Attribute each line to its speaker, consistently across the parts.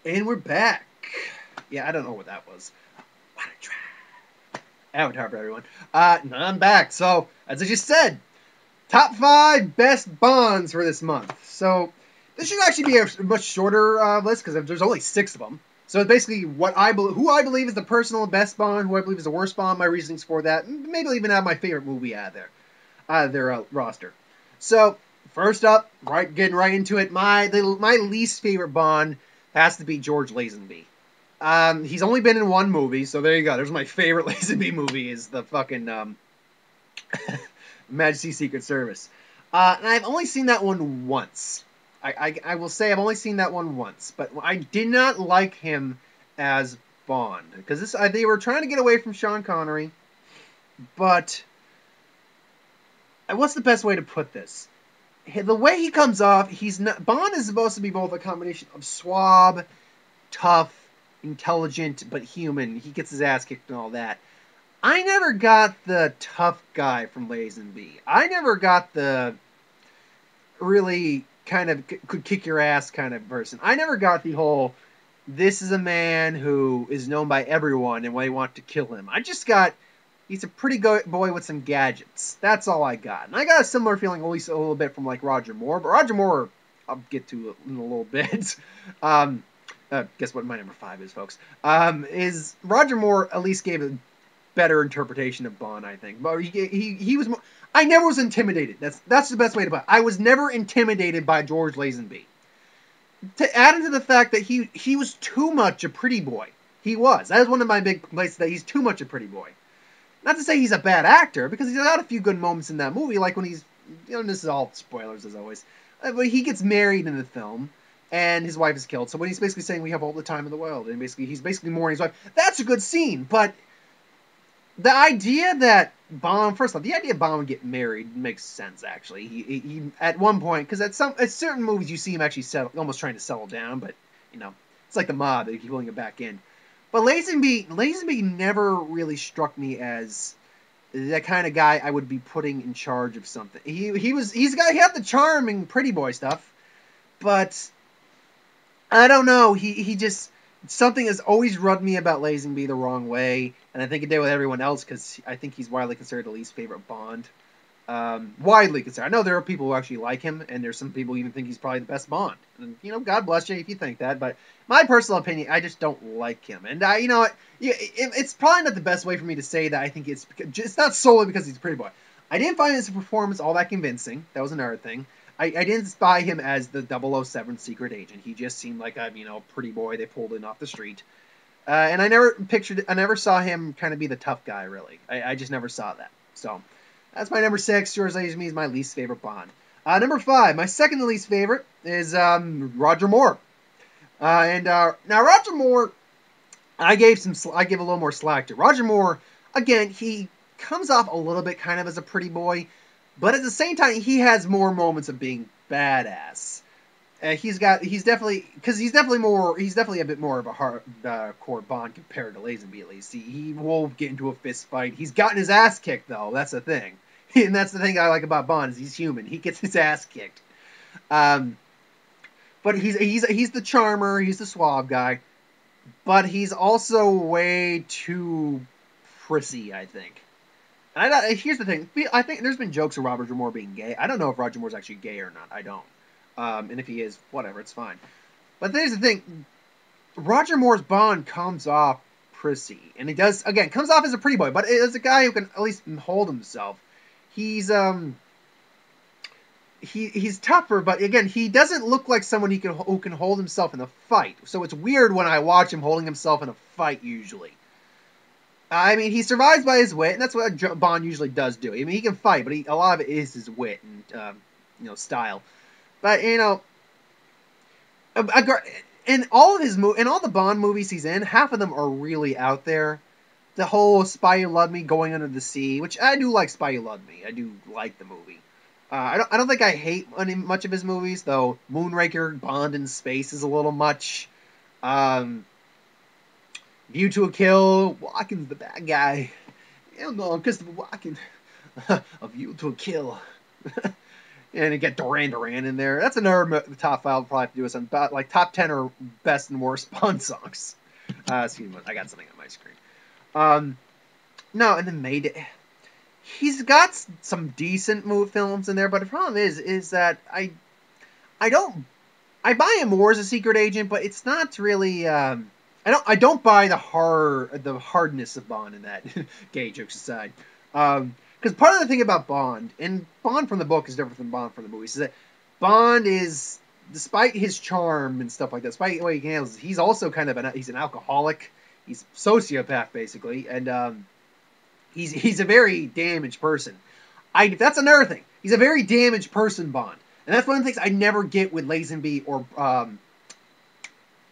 Speaker 1: And we're back. Yeah, I don't know what that was. What a try. Avatar for everyone. I'm back. So, as I just said, top 5 best Bonds for this month. So, this should actually be a much shorter list because there's only 6 of them. So it's basically who I believe is the personal best Bond, who I believe is the worst Bond, my reasonings for that, and maybe I'll even have my favorite movie out of their roster. So first up, getting right into it, my least favorite Bond has to be George Lazenby. He's only been in one movie, so there you go. There's my favorite Lazenby movie is the fucking Majesty's Secret Service. And I've only seen that one once. I will say I've only seen that one once, but I did not like him as Bond because they were trying to get away from Sean Connery, but what's the best way to put this? The way he comes off, Bond is supposed to be both a combination of suave, tough, intelligent, but human. He gets his ass kicked and all that. I never got the tough guy from Lazenby. I never got the really kind of could kick your ass kind of person. I never got the whole this is a man who is known by everyone and they want to kill him. I just got he's a pretty boy with some gadgets. That's all I got. And I got a similar feeling, at least a little bit, from like Roger Moore. But Roger Moore, I'll get to in a little bit. Guess what my number 5 is, folks? Is Roger Moore at least gave a better interpretation of Bond, I think. But he was more. I never was intimidated. That's the best way to put it. I was never intimidated by George Lazenby. To add into the fact that he was too much a pretty boy. He was. That is one of my big complaints, that he's too much a pretty boy. Not to say he's a bad actor, because he's got a few good moments in that movie, like when he's, this is all spoilers as always, but he gets married in the film, and his wife is killed. So when he's basically saying we have all the time in the world, and he's basically mourning his wife, that's a good scene. But the idea that first off, the idea Bond would get married makes sense. Actually, he at one point, because at certain movies you see him actually almost trying to settle down, but it's like the mob, they keep pulling it back in. But Lazenby never really struck me as that kind of guy I would be putting in charge of something. He had the charming pretty boy stuff, but I don't know. He just something has always rubbed me about Lazenby the wrong way, and I think it did with everyone else because I think he's widely considered the least favorite Bond. Widely considered. I know there are people who actually like him, and there's some people who even think he's probably the best Bond. And God bless you if you think that, but my personal opinion, I just don't like him. And it's probably not the best way for me to say that. I think it's not solely because he's a pretty boy. I didn't find his performance all that convincing. That was another thing. I didn't buy him as the 007 secret agent. He just seemed like a pretty boy they pulled in off the street. And I never saw him kind of be the tough guy, really. I just never saw that. So that's my number 6. George Lazenby is my least favorite Bond. Number 5, my second to least favorite is Roger Moore. Now Roger Moore, I gave a little more slack to. Roger Moore, again, he comes off a little bit kind of as a pretty boy, but at the same time, he has more moments of being badass. He's definitely a bit more of a hardcore Bond compared to Lazenby, at least. He will get into a fist fight. He's gotten his ass kicked, though. That's the thing. And that's the thing I like about Bond, is he's human. He gets his ass kicked. But he's the charmer, he's the suave guy. But he's also way too prissy, I think. Here's the thing. I think there's been jokes of Roger Moore being gay. I don't know if Roger Moore's actually gay or not. I don't. And if he is, whatever, it's fine. But here's the thing. Roger Moore's Bond comes off prissy. And he does, again, comes off as a pretty boy. But as a guy who can at least hold himself. He's tougher, but again, he doesn't look like someone who can hold himself in a fight. So it's weird when I watch him holding himself in a fight, usually. I mean, he survives by his wit, and that's what Bond usually does do. I mean, he can fight, but a lot of it is his wit and style. But in all the Bond movies he's in, half of them are really out there. The whole Spy Who Loved Me, Going Under the Sea, which I do like. Spy Who Loved Me, I do like the movie. I don't think I hate much of his movies, though. Moonraker, Bond in Space is a little much. View to a Kill, Walken's the bad guy. Hell no, Christopher Walken. A View to a Kill. And you get Duran Duran in there. That's another top 5 I'll probably have to do is on like top 10 or best and worst Bond songs. Excuse me, I got something on my screen. No, and then he's got some decent films in there, but the problem is that I don't I buy him more as a secret agent, but it's not really I don't buy the hardness of Bond in that. Gay jokes aside, because part of the thing about Bond, and Bond from the book is different from Bond from the movies, is that Bond is, despite his charm and stuff like that, despite the way he handles it, he's also kind of he's an alcoholic, he's a sociopath basically, and he's a very damaged person. That's another thing. He's a very damaged person, Bond, and that's one of the things I never get with Lazenby or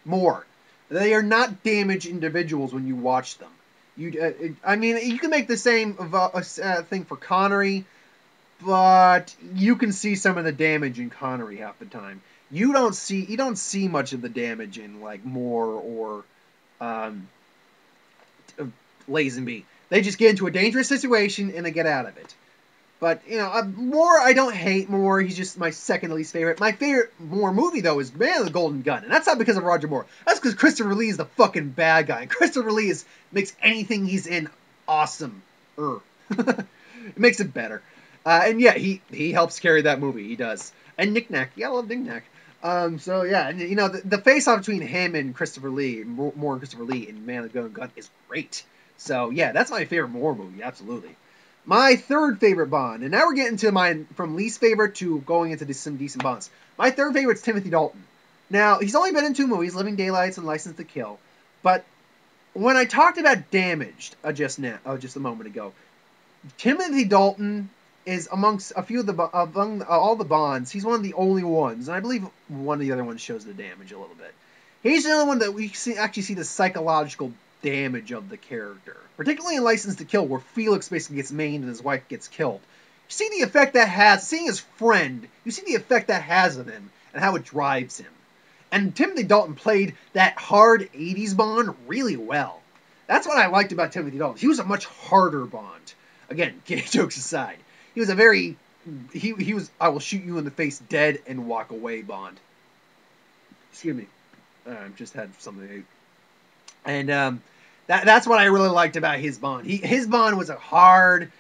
Speaker 1: Moore. They are not damaged individuals when you watch them. I mean, you can make the same thing for Connery, but you can see some of the damage in Connery half the time. You don't see much of the damage in like Moore or Lazenby. They just get into a dangerous situation and they get out of it. But, you know, Moore, I don't hate Moore. He's just my second least favorite. My favorite Moore movie, though, is Man of the Golden Gun. And that's not because of Roger Moore. That's because Christopher Lee is the fucking bad guy. And Christopher Lee makes anything he's in awesome. It makes it better. And yeah, he helps carry that movie. He does. And Nick Nack. Yeah, I love Nick Nack. So yeah, and you know, the face-off between him and Christopher Lee, Moore and Christopher Lee in Man of the Golden Gun is great. So yeah, that's my favorite Moore movie, absolutely. My third favorite Bond, and now we're getting to mine from least favorite to going into some decent Bonds. My third favorite is Timothy Dalton. Now, he's only been in 2 movies, Living Daylights and License to Kill, but when I talked about Damaged just a moment ago, Timothy Dalton is amongst a few of among all the Bonds, he's one of the only ones, and I believe one of the other ones shows the damage a little bit. He's the only one that we actually see the psychological damage of the character, particularly in License to Kill, where Felix basically gets maimed and his wife gets killed. You see the effect that has, seeing his friend, you see the effect that has on him and how it drives him. And Timothy Dalton played that hard 80s Bond really well. That's what I liked about Timothy Dalton. He was a much harder Bond. Again, gay jokes aside. He was a very, he was, I will shoot you in the face dead and walk away Bond. Excuse me. I just had something to eat. And that's what I really liked about his Bond. His Bond was a hard,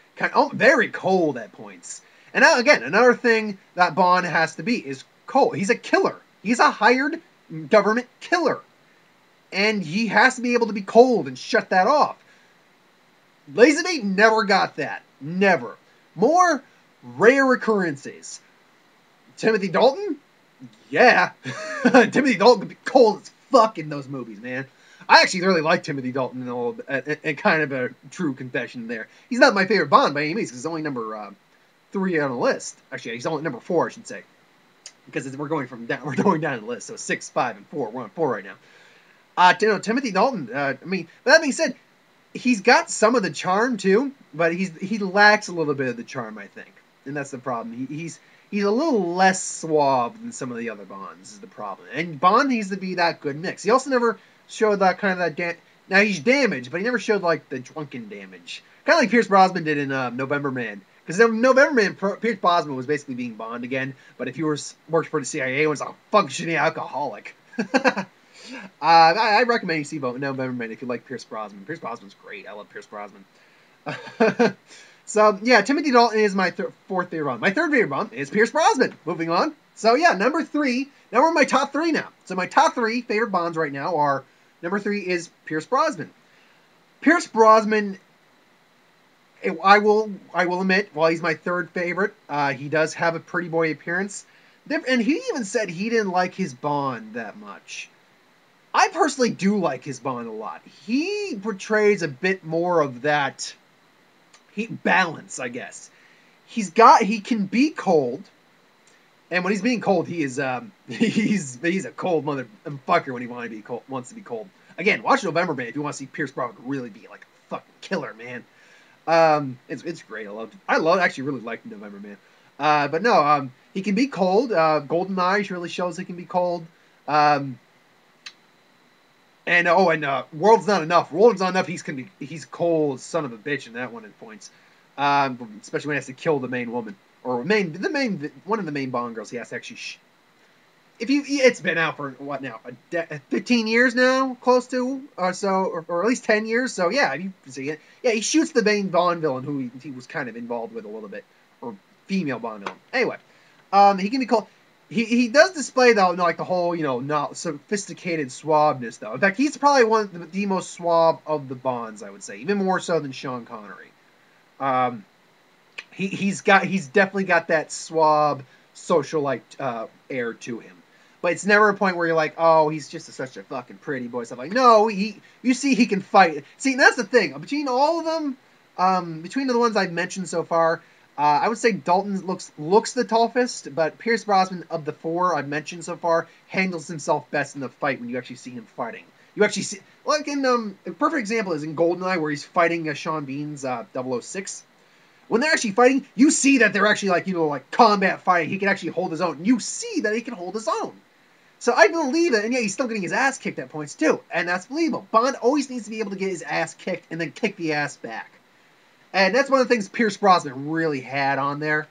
Speaker 1: very cold at points. And now, again, another thing that Bond has to be is cold. He's a killer. He's a hired government killer. And he has to be able to be cold and shut that off. Lazenby never got that. Never. More rare occurrences. Timothy Dalton? Yeah. Timothy Dalton could be cold as fuck in those movies, man. I actually really like Timothy Dalton and kind of a true confession there. He's not my favorite Bond by any means, because he's only number 3 on the list. Actually, he's only number 4, I should say. Because we're going down the list. So 6, 5, and 4. We're on 4 right now. Timothy Dalton, I mean, but that being said, he's got some of the charm too, but he lacks a little bit of the charm, I think. And that's the problem. He's a little less suave than some of the other Bonds is the problem. And Bond needs to be that good mix. He also never showed that kind of that now he's damaged, but he never showed like the drunken damage, kind of like Pierce Brosnan did in November Man. Because in November Man, Pierce Brosnan was basically being Bond again, but if he worked for the CIA, he was a functioning alcoholic. I recommend you see November Man if you like Pierce Brosnan. Pierce Brosnan's great. I love Pierce Brosnan. So yeah, Timothy Dalton is my fourth favorite Bond. My third favorite Bond is Pierce Brosnan. Moving on. So yeah, number 3. Now we're in my top 3 now. So my top 3 favorite Bonds right now are, number 3 is Pierce Brosnan. Pierce Brosnan, I will admit, while he's my third favorite, he does have a pretty boy appearance. And he even said he didn't like his Bond that much. I personally do like his Bond a lot. He portrays a bit more of that balance, I guess. He can be cold, and when he's being cold, he is he's a cold motherfucker when he wants to be cold. Again, watch November Man if you want to see Pierce Brosnan really be like a fucking killer, man. It's great. I actually really like November Man. But no, he can be cold. GoldenEye really shows he can be cold. And World's Not Enough. World's Not Enough. He's cold, son of a bitch in that one at points. Especially when he has to kill the main woman or one of the main Bond girls he has to actually. It's been out for what now? 15 years now, close to, or so, or at least 10 years. So yeah, you can see it. Yeah, he shoots the main Bond villain who he was kind of involved with a little bit, or female Bond villain. Anyway, he can be called. He does display though like the whole not sophisticated suaveness though. In fact, he's probably one of the most suave of the Bonds, I would say, even more so than Sean Connery. He's definitely got that suave socialite air to him. But it's never a point where you're like, oh, he's just such a fucking pretty boy. Stuff like, no, you see he can fight. See, that's the thing. Between all of them, between the ones I've mentioned so far, I would say Dalton looks the toughest, but Pierce Brosnan of the four I've mentioned so far handles himself best in the fight when you actually see him fighting. You actually see, like in a perfect example is in Goldeneye where he's fighting Sean Bean's 006. When they're actually fighting, you see that they're actually like combat fighting. He can actually hold his own. You see that he can hold his own. So I believe it, and yeah, he's still getting his ass kicked at points too, and that's believable. Bond always needs to be able to get his ass kicked and then kick the ass back, and that's one of the things Pierce Brosnan really had on there.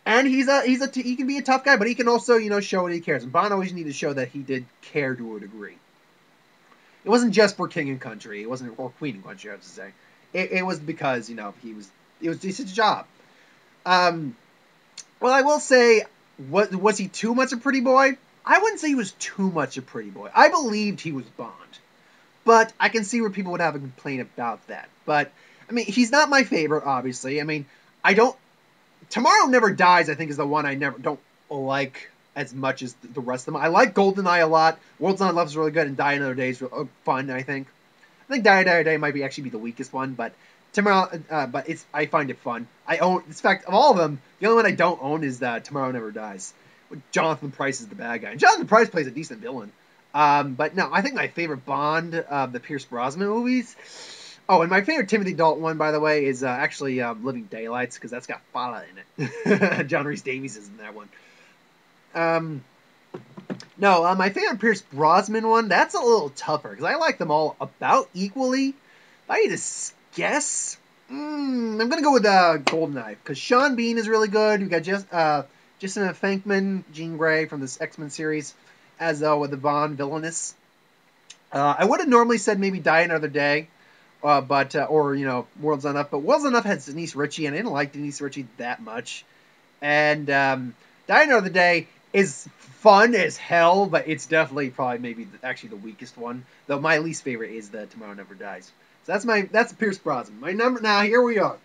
Speaker 1: And he can be a tough guy, but he can also show that he cares. And Bond always needed to show that he did care to a degree. It wasn't just for King and Country. It wasn't for Queen and Country. I have to say, it was because it was his job. Well, I will say, was he too much a pretty boy? I wouldn't say he was too much a pretty boy. I believed he was Bond. But I can see where people would have a complaint about that. But, I mean, he's not my favorite, obviously. I mean, Tomorrow Never Dies, I think, is the one I don't like as much as the rest of them. I like GoldenEye a lot. World's Not Love is really good, and Die Another Day is fun, I think. I think Die Another Day might actually be the weakest one, but I find it fun. In fact, of all of them, the only one I don't own is Tomorrow Never Dies. Jonathan Pryce is the bad guy. And Jonathan Pryce plays a decent villain. But no, I think my favorite Bond of the Pierce Brosnan movies. Oh, and my favorite Timothy Dalton one, by the way, is actually Living Daylights, because that's got Fala in it. John Rhys Davies is in that one. No, my favorite Pierce Brosnan one, that's a little tougher, because I like them all about equally. If I had to guess, I'm going to go with GoldenEye, because Sean Bean is really good. We've got Justin Fankman, Jean Grey from this X-Men series, as with the Bond villainous. I would have normally said maybe Die Another Day, or World's Not Enough, but World's Not Enough had Denise Richie, and I didn't like Denise Richie that much. And Die Another Day is fun as hell, but it's definitely probably maybe actually the weakest one. Though my least favorite is the Tomorrow Never Dies. So that's Pierce Brosnan. My number now. Here we are.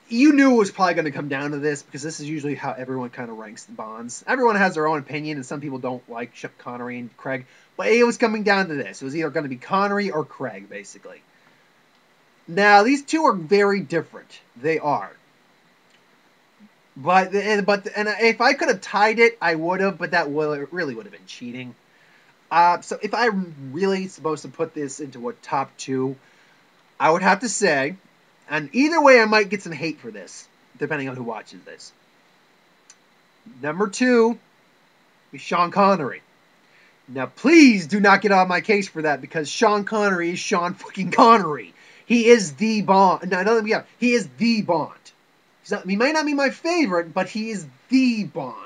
Speaker 1: You knew it was probably going to come down to this, because this is usually how everyone kind of ranks the Bonds. Everyone has their own opinion, and some people don't like Connery and Craig. But it was coming down to this. It was either going to be Connery or Craig, basically. Now, these two are very different. They are. But if I could have tied it, I would have, but that really would have been cheating. So if I'm really supposed to put this into a top two, I would have to say, and either way I might get some hate for this, depending on who watches this. Number two is Sean Connery. Now please do not get on my case for that, because Sean Connery is Sean fucking Connery. He is the Bond. He is the Bond. He might not be my favorite, but he is the Bond.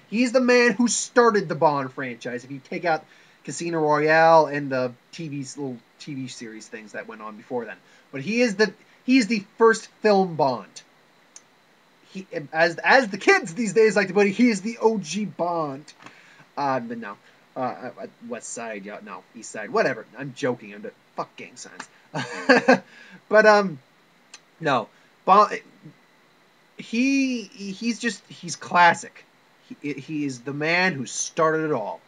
Speaker 1: He is the man who started the Bond franchise. If you take out Casino Royale and the little TV series things that went on before then. But he is the first film Bond. As the kids these days like to put it, he is the OG Bond. But no. West Side, no, East Side, whatever. I'm joking. Fuck gang signs. But no. Bond, he's classic. He is the man who started it all.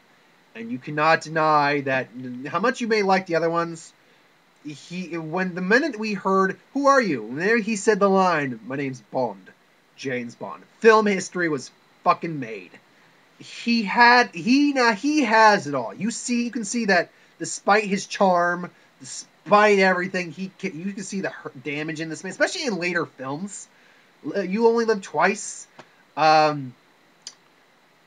Speaker 1: And you cannot deny that, how much you may like the other ones, when the minute we heard, "Who are you?" and there he said the line, "My name's Bond, James Bond." Film history was fucking made. He has it all. You can see that despite his charm, despite everything, you can see the damage in this man, especially in later films. You Only Live Twice.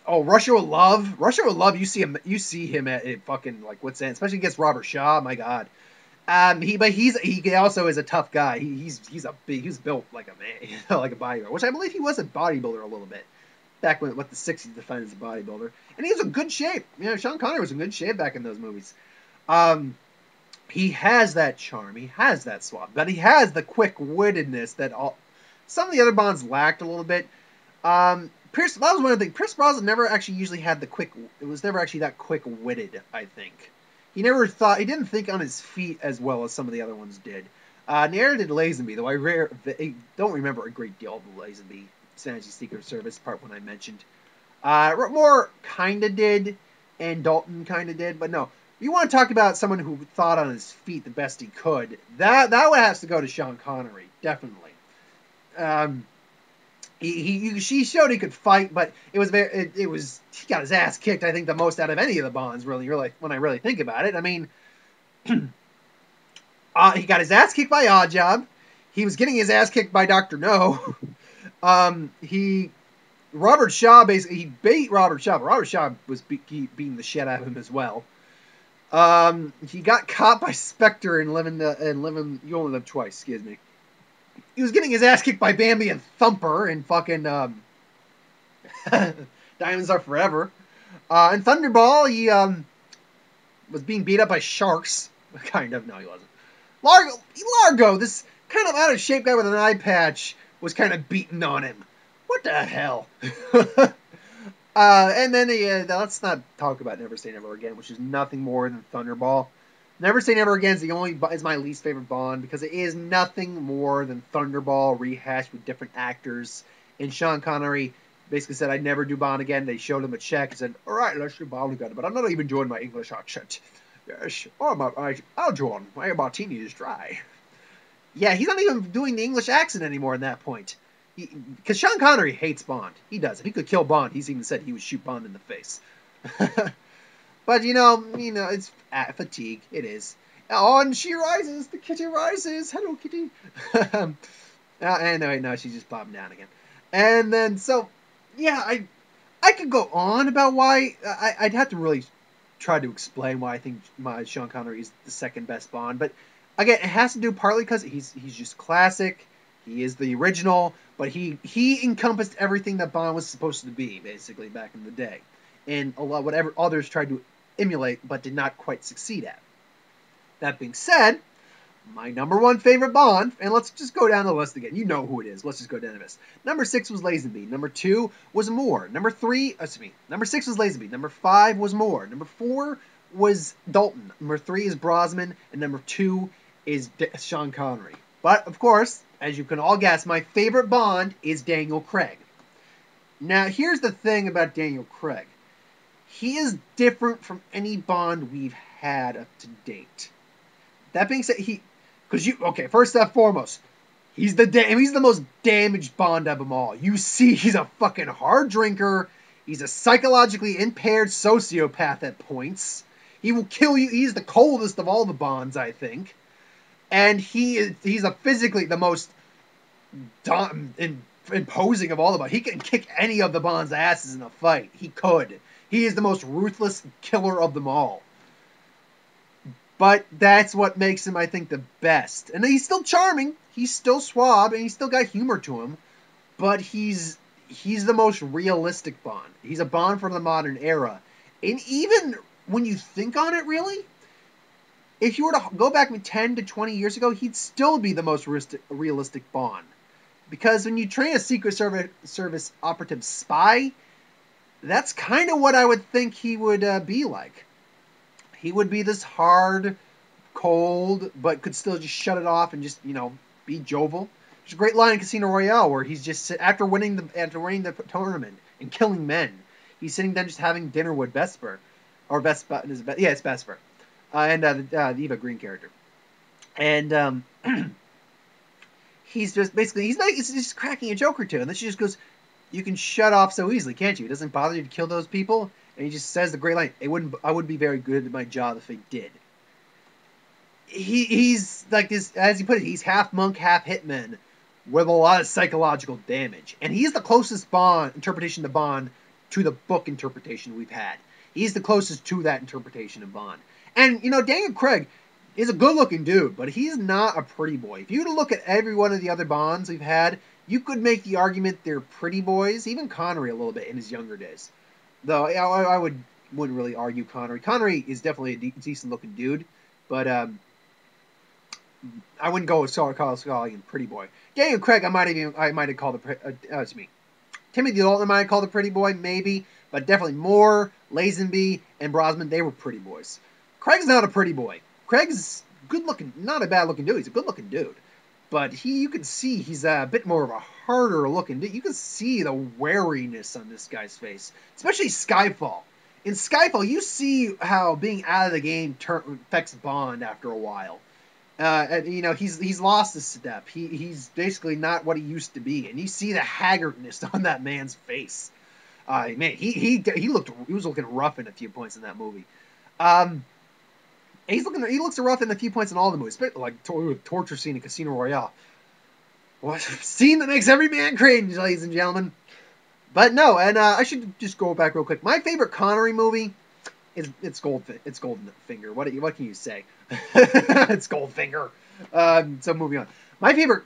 Speaker 1: Russia with Love. Russia with Love. You see him at fucking, like, what's that? Especially against Robert Shaw. My God. He also is a tough guy. He's built like a man, like a bodybuilder, which I believe he was a bodybuilder a little bit back when what the '60s defined as a bodybuilder, and he was in good shape. You know, Sean Connery was in good shape back in those movies. Um, he has that charm, he has that swab, but he has the quick wittedness that all some of the other Bonds lacked a little bit. Pierce, that was one of the things. Pierce Brosnan never actually usually had the quick. It was never actually that quick witted. I think he didn't think on his feet as well as some of the other ones did. Neither did Lazenby, though I don't remember a great deal of the Lazenby Sanity Secret Service part when I mentioned. More kinda did, and Dalton kinda did, but no. You want to talk about someone who thought on his feet the best he could? That one has to go to Sean Connery, definitely. Um, she showed he could fight, but he got his ass kicked. I think the most out of any of the Bonds, really when I really think about it. I mean, he got his ass kicked by Oddjob. He was getting his ass kicked by Doctor No. He Robert Shaw basically he beat Robert Shaw. But Robert Shaw was beating the shit out of him as well. He got caught by Spectre and living. You only live twice. Excuse me. He was getting his ass kicked by Bambi and Thumper and fucking Diamonds Are Forever. In Thunderball, he was being beat up by sharks. Kind of. No, he wasn't. Largo, this kind of out of shape guy with an eye patch, was kind of beating on him. What the hell? And then let's not talk about Never Say Never Again, which is nothing more than Thunderball. Never Say Never Again is my least favorite Bond because it is nothing more than Thunderball rehashed with different actors. And Sean Connery basically said, "I'd never do Bond again." They showed him a check and said, "All right, let's do Bond again, but I'm not even doing my English accent. Yes, I'll join. My martini is dry." Yeah, he's not even doing the English accent anymore at that point. Because Sean Connery hates Bond. He does. If he could kill Bond, he's even said he would shoot Bond in the face. But it's fatigue. It is. On she rises, the kitty rises. Hello, kitty. And no, she's just popping down again. And then yeah, I could go on about why I'd have to really try to explain why I think Sean Connery is the second best Bond. But again, it has to do partly because he's just classic. He is the original, but he encompassed everything that Bond was supposed to be, basically, back in the day. And a lot whatever others tried to emulate but did not quite succeed at. That being said, my number one favorite Bond, and let's just go down the list again. You know who it is. Let's just go down the list. Number 6 was Lazenby. Number 2 was Moore. Number 6 was Lazenby. Number 5 was Moore. Number 4 was Dalton. Number 3 is Brosnan. And number 2 is Sean Connery. But, of course, as you can all guess, my favorite Bond is Daniel Craig. Now, here's the thing about Daniel Craig. He is different from any Bond we've had up to date. That being said, first and foremost, he's the most damaged Bond of them all. You see, he's a fucking hard drinker. He's a psychologically impaired sociopath at points. He will kill you. He's the coldest of all the Bonds, I think. And he's physically the most imposing of all the Bonds. He can kick any of the Bonds' asses in a fight. He could. He is the most ruthless killer of them all. But that's what makes him, I think, the best. And he's still charming. He's still suave, and he's still got humor to him. But he's the most realistic Bond. He's a Bond from the modern era. And even when you think on it, really, if you were to go back 10 to 20 years ago, he'd still be the most realistic Bond. Because when you train a Secret Service operative spy, that's kind of what I would think he would be like. He would be this hard, cold, but could still just shut it off and just, be jovial. There's a great line in Casino Royale where he's just, after winning the tournament and killing men, he's sitting down just having dinner with Vesper. Or Vespa, it's Vesper. And the Eva Green character. And he's just basically, he's just cracking a joke or two. And then she just goes, "You can shut off so easily, can't you? It doesn't bother you to kill those people?" And he just says the great line, I wouldn't be very good at my job if I did. He's like this, as he put it, he's half monk, half hitman, with a lot of psychological damage. And he's the closest interpretation of Bond to the book interpretation we've had. He's the closest to that interpretation of Bond. And, Daniel Craig, is a good-looking dude, but he's not a pretty boy. If you look at every one of the other Bonds we've had, you could make the argument they're pretty boys. Even Connery a little bit in his younger days, though. I wouldn't really argue Connery. Connery is definitely a decent-looking dude, but I wouldn't go with calling him pretty boy. Daniel Craig, I might have called it's me. Timothy Dalton, I might have called a pretty boy, maybe, but definitely Moore, Lazenby, and Brosnan, they were pretty boys. Craig's not a pretty boy. Craig's good looking, not a bad looking dude. He's a good looking dude, but you can see he's a bit more of a harder looking dude. You can see the wariness on this guy's face, especially Skyfall. In Skyfall, you see how being out of the game affects Bond after a while. He's lost his step. He's basically not what he used to be, and you see the haggardness on that man's face. Man, he was looking rough in a few points in that movie. He looks rough in a few points in all the movies, like torture scene in Casino Royale. What scene that makes every man cringe, ladies and gentlemen. But no, and I should just go back real quick. My favorite Connery movie it's Goldfinger. What can you say? It's Goldfinger. So moving on. My favorite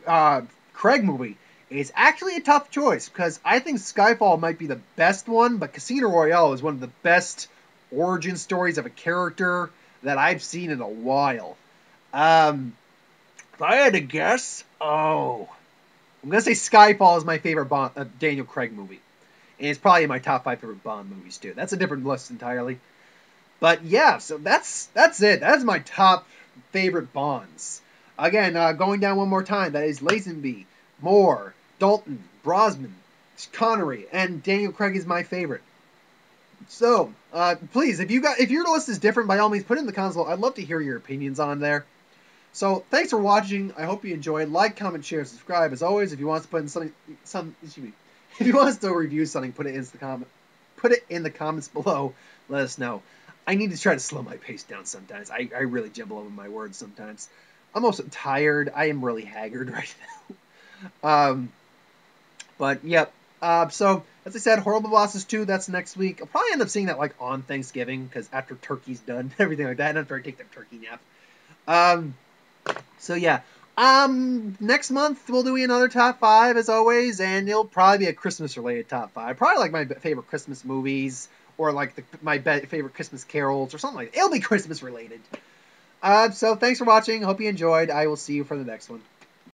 Speaker 1: Craig movie is actually a tough choice because I think Skyfall might be the best one, but Casino Royale is one of the best origin stories of a character that I've seen in a while. If I had to guess, I'm gonna say Skyfall is my favorite Daniel Craig movie, and it's probably in my top 5 favorite Bond movies too. That's a different list entirely. But yeah, so that's it. That's my top favorite Bonds. Again, going down one more time, that is Lazenby, Moore, Dalton, Brosnan, Connery, and Daniel Craig is my favorite. So, please, if your list is different, by all means, put it in the comments below. I'd love to hear your opinions on there. So, thanks for watching. I hope you enjoyed. Like, comment, share, subscribe. As always, if you want to put in if you want us to review something, put it in the comments below. Let us know. I need to try to slow my pace down sometimes. I really jumble over my words sometimes. I'm also tired. I am really haggard right now. But yep. So as I said, Horrible Bosses 2. That's next week. I'll probably end up seeing that like on Thanksgiving because after turkey's done, everything like that, and after I take the turkey nap. So yeah. Next month we'll do another top 5 as always, and it'll probably be a Christmas related top 5. Probably like my favorite Christmas movies, or like my favorite Christmas carols, or something like that. It'll be Christmas related. So thanks for watching. Hope you enjoyed. I will see you for the next one.